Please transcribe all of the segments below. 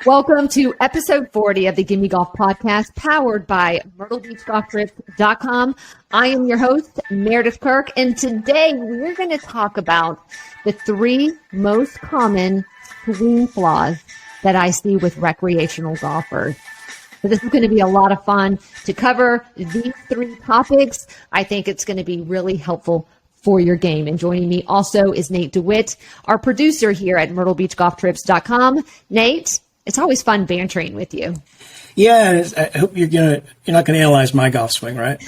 Welcome to episode 40 of the Gimme Golf Podcast, powered by MyrtleBeachGolfTrips.com. I am your host, Meredith Kirk, and today we're going to talk about the 3 most common swing flaws that I see with recreational golfers. So this is going to be a lot of fun to cover these 3 topics. I think it's going to be really helpful for your game. And joining me also is Nate DeWitt, our producer here at MyrtleBeachGolfTrips.com. Nate, it's always fun bantering with you. Yeah, I hope you're not gonna analyze my golf swing, right?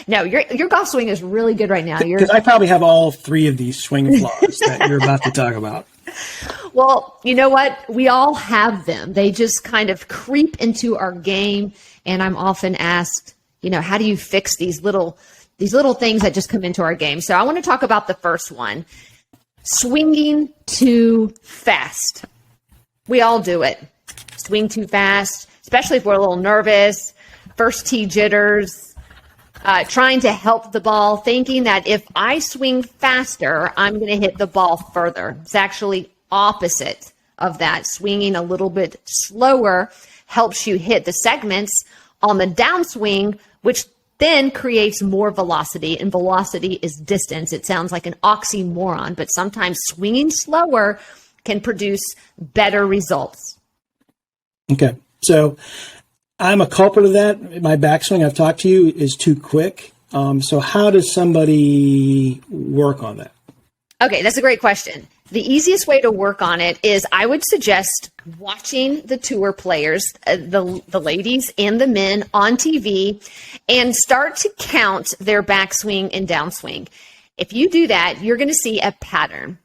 No, your golf swing is really good right now. Because I probably have all 3 of these swing flaws that you're about to talk about. Well, you know what? We all have them. They just kind of creep into our game, and I'm often asked, how do you fix these little things that just come into our game? So I want to talk about the first one, swinging too fast. We all do it. Swing too fast, especially if we're a little nervous, first tee jitters, trying to help the ball, thinking that if I swing faster, I'm going to hit the ball further. It's actually opposite of that. Swinging a little bit slower helps you hit the segments on the downswing, which then creates more velocity, and velocity is distance. It sounds like an oxymoron, but sometimes swinging slower can produce better results. Okay. So I'm a culprit of that. My backswing, I've talked to you, is too quick. So how does somebody work on that? Okay, that's a great question. The easiest way to work on it is I would suggest watching the tour players, the ladies and the men on TV, and start to count their backswing and downswing. If you do that, you're going to see a pattern.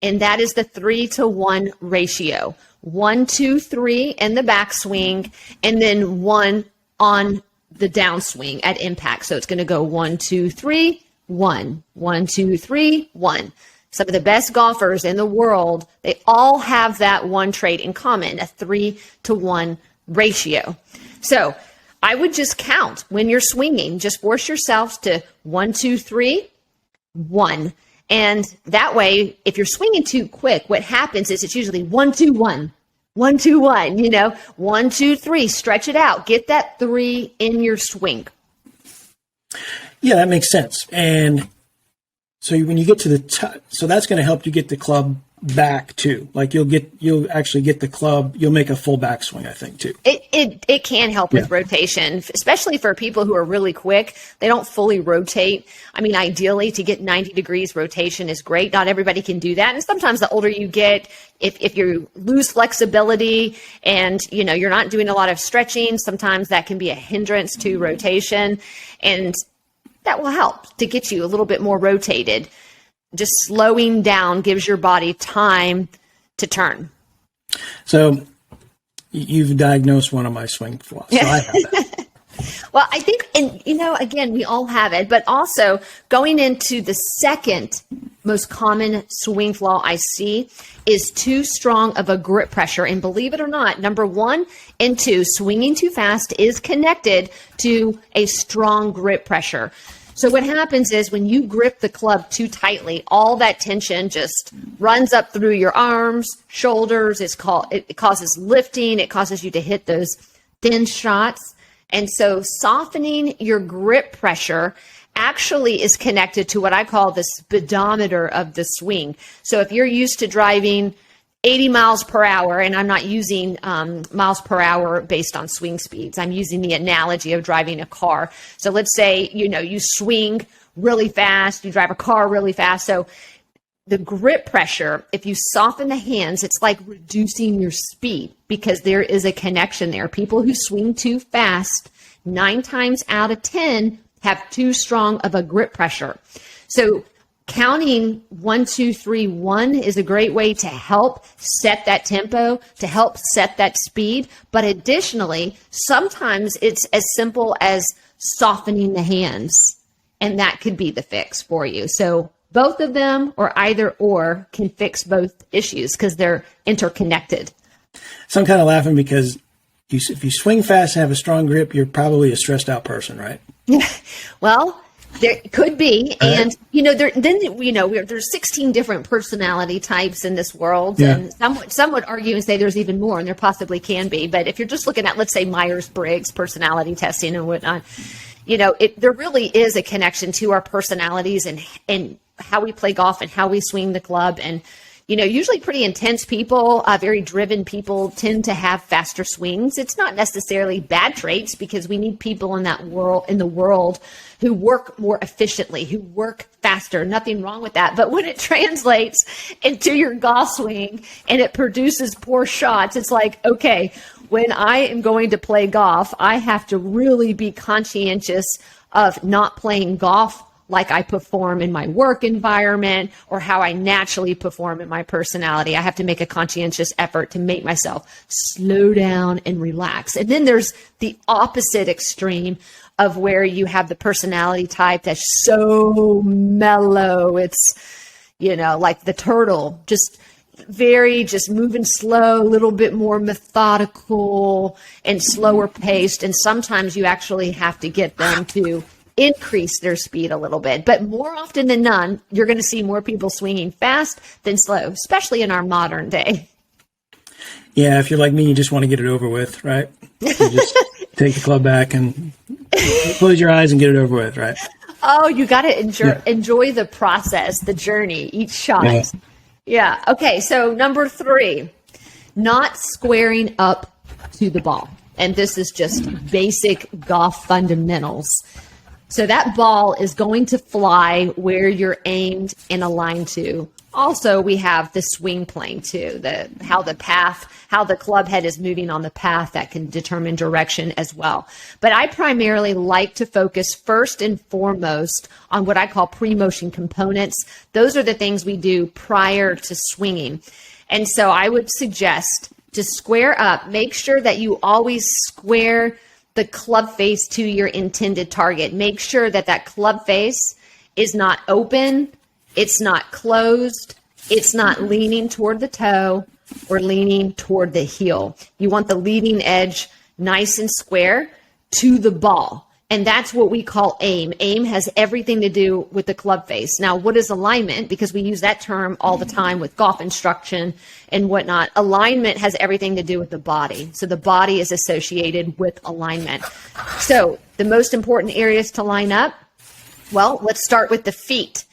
And that is the 3-to-1 ratio. 1, 2, 3 in the backswing, and then 1 on the downswing at impact. So it's going to go 1, 2, 3, 1, 1, 2, 3, 1. Some of the best golfers in the world, they all have that one trait in common, a 3-to-1 ratio. So I would just count when you're swinging. Just force yourself to 1, 2, 3, 1. And that way, if you're swinging too quick, what happens is it's usually 1, 2, 1, 1, 2, 1, 1, 2, 3, stretch it out. Get that 3 in your swing. Yeah, that makes sense. And so when you get to the top, so that's going to help you get the club back too. Like you'll actually get the club, you'll make a full backswing, I think, too. It can help with rotation, especially for people who are really quick. They don't fully rotate. I mean, ideally to get 90 degrees rotation is great. Not everybody can do that. And sometimes the older you get, if you lose flexibility and you're not doing a lot of stretching, sometimes that can be a hindrance to rotation. And that will help to get you a little bit more rotated. Just slowing down gives your body time to turn. So you've diagnosed one of my swing flaws. So I have that. Well, I think, and again, we all have it, but also going into the second most common swing flaw I see is too strong of a grip pressure. And believe it or not, number 1 and 2, swinging too fast is connected to a strong grip pressure. So what happens is when you grip the club too tightly, all that tension just runs up through your arms, shoulders. It causes lifting. It causes you to hit those thin shots. And so softening your grip pressure actually is connected to what I call the speedometer of the swing. So if you're used to driving 80 miles per hour, and I'm not using miles per hour based on swing speeds. I'm using the analogy of driving a car. So let's say, you swing really fast, you drive a car really fast. So the grip pressure, if you soften the hands, it's like reducing your speed because there is a connection there. People who swing too fast, 9 times out of 10, have too strong of a grip pressure. So counting 1, 2, 3, 1 is a great way to help set that tempo, to help set that speed. But additionally, sometimes it's as simple as softening the hands, and that could be the fix for you. So both of them or either or can fix both issues because they're interconnected. So I'm kind of laughing because if you swing fast and have a strong grip, you're probably a stressed out person, right? Well, There could be, and there's 16 different personality types in this world, and some would argue and say there's even more, and there possibly can be. But if you're just looking at, let's say, Myers-Briggs personality testing and whatnot, there really is a connection to our personalities and how we play golf and how we swing the club. And usually pretty intense people, very driven people tend to have faster swings. It's not necessarily bad traits, because we need people in the world who work more efficiently, who work faster. Nothing wrong with that. But when it translates into your golf swing and it produces poor shots, it's like, okay, when I am going to play golf, I have to really be conscientious of not playing golf like I perform in my work environment or how I naturally perform in my personality. I have to make a conscientious effort to make myself slow down and relax. And then there's the opposite extreme of where you have the personality type that's so mellow. It's, like the turtle, just moving slow, a little bit more methodical and slower paced. And sometimes you actually have to get them to increase their speed a little bit. But more often than none, you're going to see more people swinging fast than slow, especially in our modern day. Yeah, if you're like me, you just want to get it over with, right? You just take the club back and close your eyes and get it over with, right? Oh, you got to enjoy the process, the journey, each shot. Yeah. Okay, so number 3, not squaring up to the ball. And this is just basic golf fundamentals. So that ball is going to fly where you're aimed and aligned to. Also, we have the swing plane too, how the club head is moving on the path that can determine direction as well. But I primarily like to focus first and foremost on what I call pre-motion components. Those are the things we do prior to swinging. And so I would suggest to square up, make sure that you always square the club face to your intended target. Make sure that club face is not open, it's not closed, it's not leaning toward the toe or leaning toward the heel. You want the leading edge nice and square to the ball. And that's what we call aim. Aim has everything to do with the club face. Now, what is alignment? Because we use that term all the time with golf instruction and whatnot. Alignment has everything to do with the body. So the body is associated with alignment. So the most important areas to line up, well, let's start with the feet.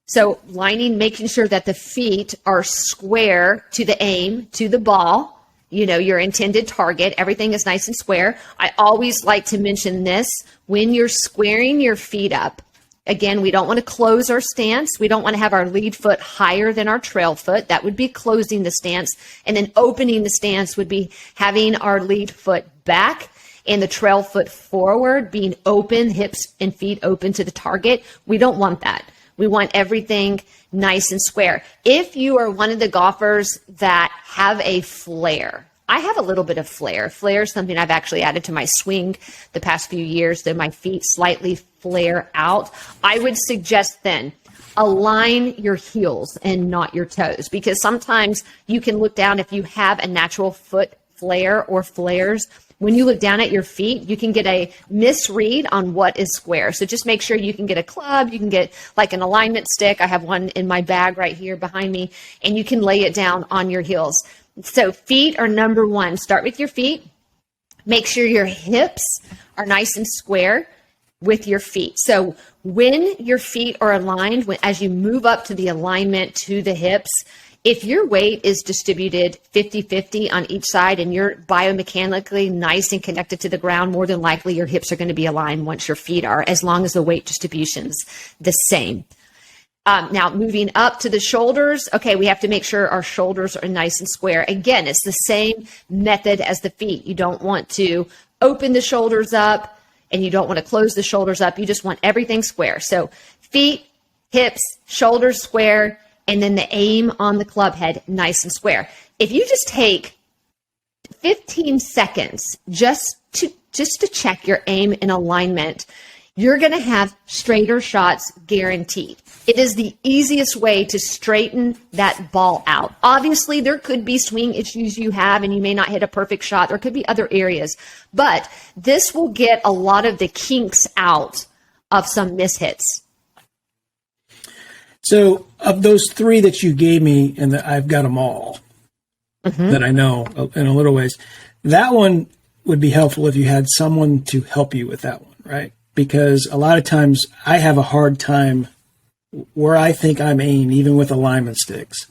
So making sure that the feet are square to the aim, to the ball. Your intended target, everything is nice and square. I always like to mention this when you're squaring your feet up. Again, we don't want to close our stance. We don't want to have our lead foot higher than our trail foot. That would be closing the stance. And then opening the stance would be having our lead foot back and the trail foot forward, being open, hips and feet open to the target. We don't want that. We want everything nice and square. If you are one of the golfers that have a flare, I have a little bit of flare. Flare is something I've actually added to my swing the past few years, that my feet slightly flare out. I would suggest then align your heels and not your toes, because sometimes you can look down if you have a natural foot flare or flares. When you look down at your feet, you can get a misread on what is square. So just make sure you can get a club, you can get like an alignment stick. I have one in my bag right here behind me, and you can lay it down on your heels. So feet are number 1. Start with your feet. Make sure your hips are nice and square with your feet. So when your feet are aligned, as you move up to the alignment to the hips, if your weight is distributed 50-50 on each side and you're biomechanically nice and connected to the ground, more than likely your hips are going to be aligned once your feet are, as long as the weight distribution's the same. Now, moving up to the shoulders, okay, we have to make sure our shoulders are nice and square. Again, it's the same method as the feet. You don't want to open the shoulders up and you don't want to close the shoulders up. You just want everything square. So feet, hips, shoulders square, and then the aim on the club head, nice and square. If you just take 15 seconds just to check your aim and alignment, you're going to have straighter shots guaranteed. It is the easiest way to straighten that ball out. Obviously, there could be swing issues you have and you may not hit a perfect shot. There could be other areas, but this will get a lot of the kinks out of some mishits. So of those three that you gave me, and that I've got them all that I know in a little ways, that one would be helpful if you had someone to help you with that one, right? Because a lot of times I have a hard time where I think I'm aimed, even with alignment sticks.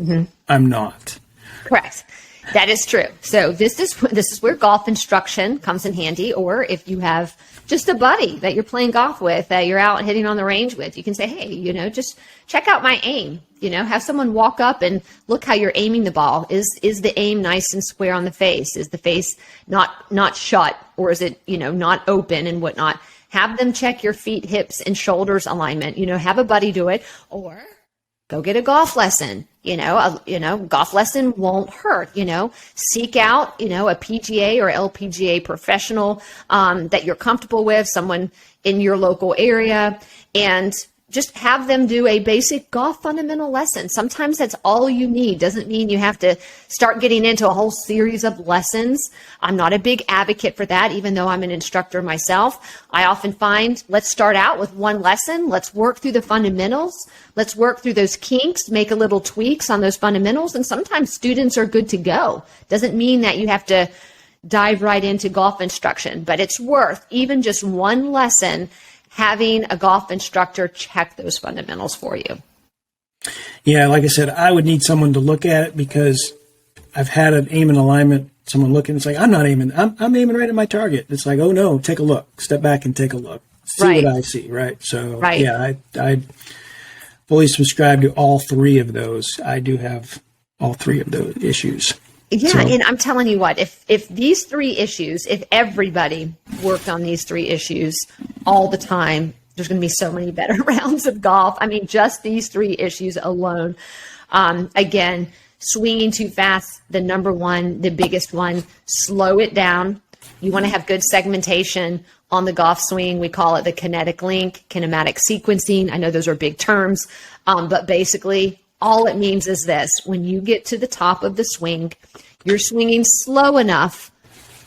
I'm not. Correct. That is true. So this is where golf instruction comes in handy. Or if you have just a buddy that you're playing golf with, that you're out hitting on the range with, you can say, hey, just check out my aim. Have someone walk up and look how you're aiming the ball. Is the aim nice and square on the face? Is the face not shut, or is it not open and whatnot? Have them check your feet, hips, and shoulders alignment. Have a buddy do it, or go get a golf lesson. Golf lesson won't hurt. Seek out, a PGA or LPGA professional that you're comfortable with, someone in your local area, and just have them do a basic golf fundamental lesson. Sometimes that's all you need. Doesn't mean you have to start getting into a whole series of lessons. I'm not a big advocate for that, even though I'm an instructor myself. I often find, let's start out with one lesson. Let's work through the fundamentals. Let's work through those kinks, make a little tweaks on those fundamentals. And sometimes students are good to go. Doesn't mean that you have to dive right into golf instruction, but it's worth even just one lesson having a golf instructor check those fundamentals for you. Yeah, like I said, I would need someone to look at it, because I've had an aim and alignment, someone looking, it's like, I'm not aiming, I'm aiming right at my target. It's like, oh no, take a look, step back and take a look, see what I see, right? So yeah, I fully subscribe to all three of those. I do have all three of those issues. Yeah, and I'm telling you what, if these three issues, if everybody worked on these three issues all the time, there's going to be so many better rounds of golf. I mean, just these three issues alone. Again, swinging too fast, the number one, the biggest one, slow it down. You want to have good segmentation on the golf swing. We call it the kinetic link, kinematic sequencing. I know those are big terms, but basically all it means is this: when you get to the top of the swing, you're swinging slow enough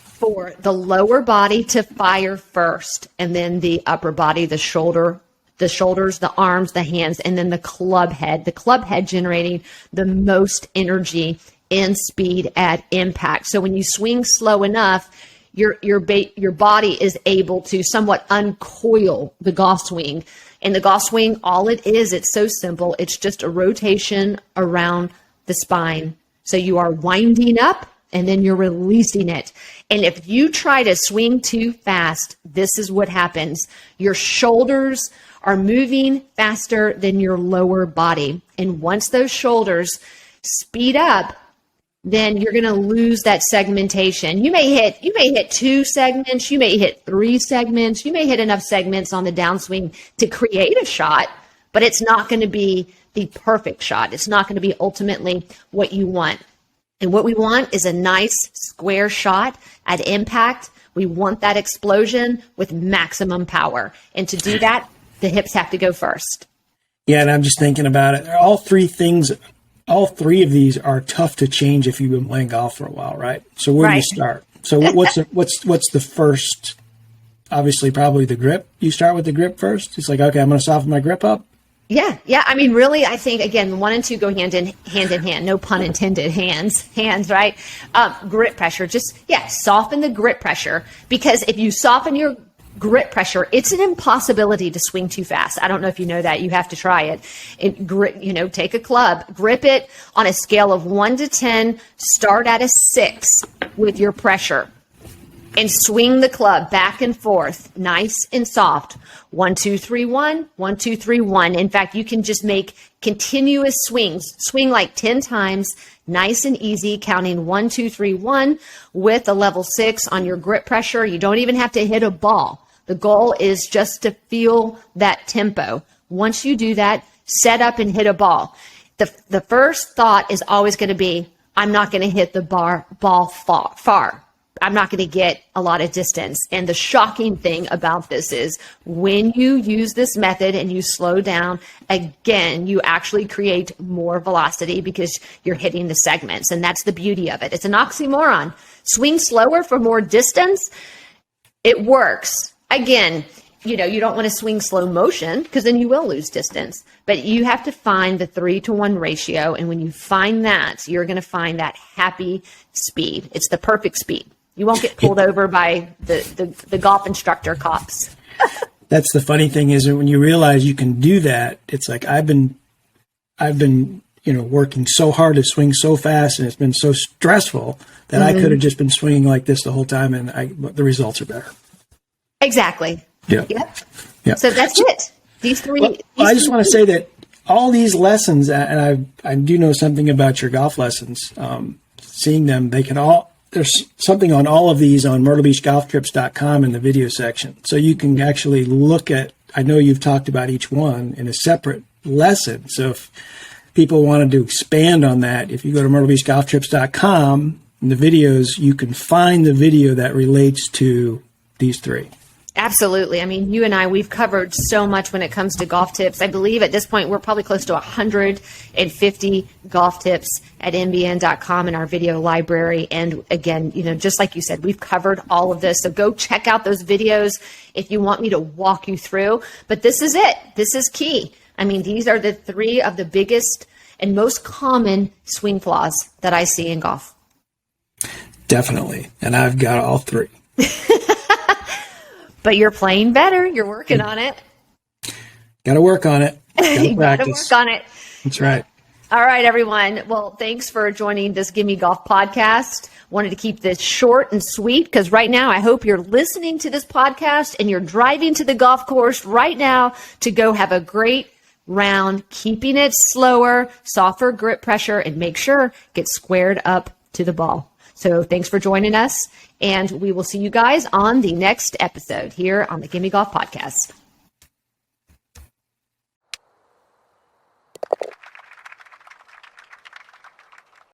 for the lower body to fire first, and then the upper body, the shoulders, the arms, the hands, and then the club head generating the most energy and speed at impact. So when you swing slow enough, your body is able to somewhat uncoil the golf swing. And the golf swing, all it is, it's so simple. It's just a rotation around the spine. So you are winding up and then you're releasing it. And if you try to swing too fast, this is what happens. Your shoulders are moving faster than your lower body. And once those shoulders speed up, then you're going to lose that segmentation. You may hit 2 segments, you may hit 3 segments, you may hit enough segments on the downswing to create a shot, but it's not going to be the perfect shot. It's not going to be ultimately what you want. And what we want is a nice square shot at impact. We want that explosion with maximum power. And to do that, the hips have to go first. Yeah, and I'm just thinking about it. All three of these are tough to change if you've been playing golf for a while, right? So where do you start? So what's the first? Obviously, probably the grip. You start with the grip first. It's like, okay, I'm going to soften my grip up. Yeah. I mean, really, I think, again, 1 and 2 go hand in hand. No pun intended. Hands, right? Grip pressure. Just, soften the grip pressure. Because if you soften your grip pressure, it's an impossibility to swing too fast. I don't know if you know that. You have to try it. Take a club, grip it on a scale of 1 to 10. Start at a 6 with your pressure. And swing the club back and forth, nice and soft. 1, 2, 3, 1, 1, 2, 3, 1. In fact, you can just make continuous swings. Swing like 10 times, nice and easy, counting 1, 2, 3, 1 with a level 6 on your grip pressure. You don't even have to hit a ball. The goal is just to feel that tempo. Once you do that, set up and hit a ball. The first thought is always going to be, I'm not going to hit the ball far. I'm not going to get a lot of distance. And the shocking thing about this is when you use this method and you slow down, again, you actually create more velocity because you're hitting the segments. And that's the beauty of it. It's an oxymoron. Swing slower for more distance. It works. Again, you don't want to swing slow motion because then you will lose distance. But you have to find the 3-to-1 ratio. And when you find that, you're going to find that happy speed. It's the perfect speed. You won't get pulled over by the golf instructor cops. That's the funny thing is that when you realize you can do that, it's like I've been working so hard to swing so fast, and it's been so stressful that I could have just been swinging like this the whole time, and the results are better. Exactly. Yeah. Yep. So that's it. These three. I just want to say that all these lessons, and I do know something about your golf lessons. Seeing them, there's something on all of these on myrtlebeachgolftrips.com in the video section. So you can actually look at, I know you've talked about each one in a separate lesson. So if people wanted to expand on that, if you go to myrtlebeachgolftrips.com, in the videos, you can find the video that relates to these three. Absolutely. I mean, you and I, we've covered so much when it comes to golf tips. I believe at this point, we're probably close to 150 golf tips at mbn.com in our video library. And again, just like you said, we've covered all of this. So go check out those videos if you want me to walk you through. But this is it. This is key. I mean, these are the three of the biggest and most common swing flaws that I see in golf. Definitely. And I've got all three. But you're playing better. You're working on it. Got to work on it. You got to work on it. That's right. All right, everyone. Well, thanks for joining this Gimme Golf podcast. Wanted to keep this short and sweet because right now I hope you're listening to this podcast and you're driving to the golf course right now to go have a great round, keeping it slower, softer grip pressure, and make sure get squared up to the ball. So thanks for joining us, and we will see you guys on the next episode here on the Gimme Golf Podcast.